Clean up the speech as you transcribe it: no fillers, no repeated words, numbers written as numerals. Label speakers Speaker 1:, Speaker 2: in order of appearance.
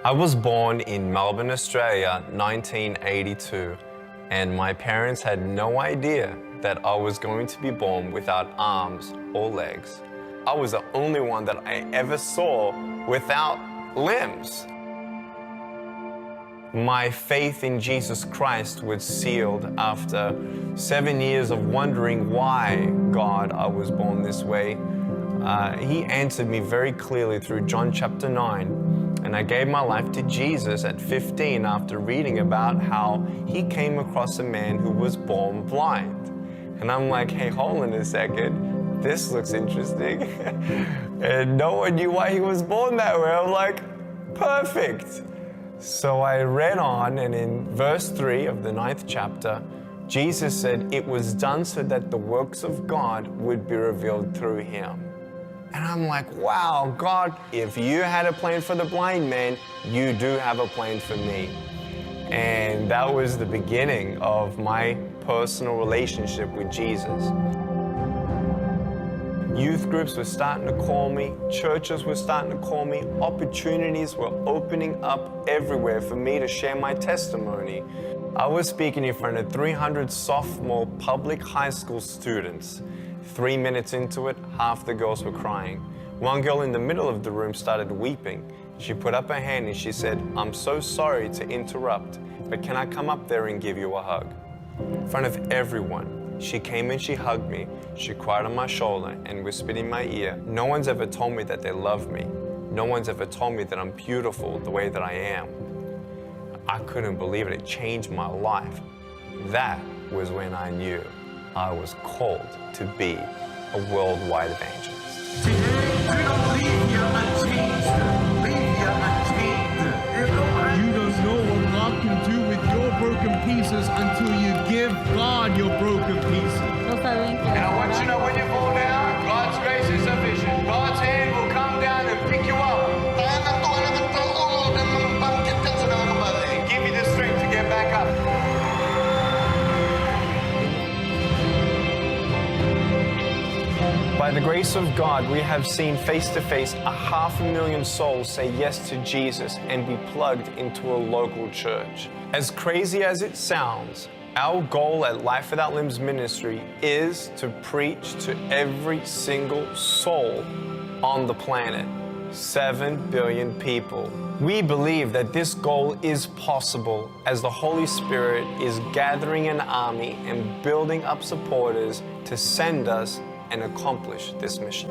Speaker 1: I was born in Melbourne, Australia, 1982, and my parents had no idea that I was going to be born without arms or legs. I was the only one that I ever saw without limbs. My faith in Jesus Christ was sealed after 7 years of wondering why, God, I was born this way. He answered me very clearly through John chapter 9. And I gave my life to Jesus at 15 after reading about how he came across a man who was born blind. And I'm like, hey, hold on a second. This looks interesting. And no one knew why he was born that way. I'm like, perfect. So I read on, and in verse 3 of the 9th chapter, Jesus said, it was done so that the works of God would be revealed through him. And I'm like, wow, God, if you had a plan for the blind man, you do have a plan for me. And that was the beginning of my personal relationship with Jesus. Youth groups were starting to call me, churches were starting to call me, opportunities were opening up everywhere for me to share my testimony. I was speaking in front of 300 sophomore public high school students. 3 minutes into it, half the girls were crying. One girl in the middle of the room started weeping. She put up her hand and she said, I'm so sorry to interrupt, but can I come up there and give you a hug? In front of everyone, she came and she hugged me. She cried on my shoulder and whispered in my ear. No one's ever told me that they love me. No one's ever told me that I'm beautiful the way that I am. I couldn't believe it. It changed my life. That was when I knew I was called to be a worldwide evangelist.
Speaker 2: Today, do not leave here unchanged. Leave here unchanged.
Speaker 3: You don't know what God can do with your broken pieces until you give God your broken pieces.
Speaker 4: And I want you to know when you fall down, God's grace is sufficient. God's hand will come down and pick you up and give you the strength to get back up. By the grace of God, we have seen face-to-face 500,000 souls say yes to Jesus and be plugged into a local church. As crazy as it sounds, our goal at Life Without Limbs Ministry is to preach to every single soul on the planet. 7 billion people. We believe that this goal is possible as the Holy Spirit is gathering an army and building up supporters to send us and accomplish this mission.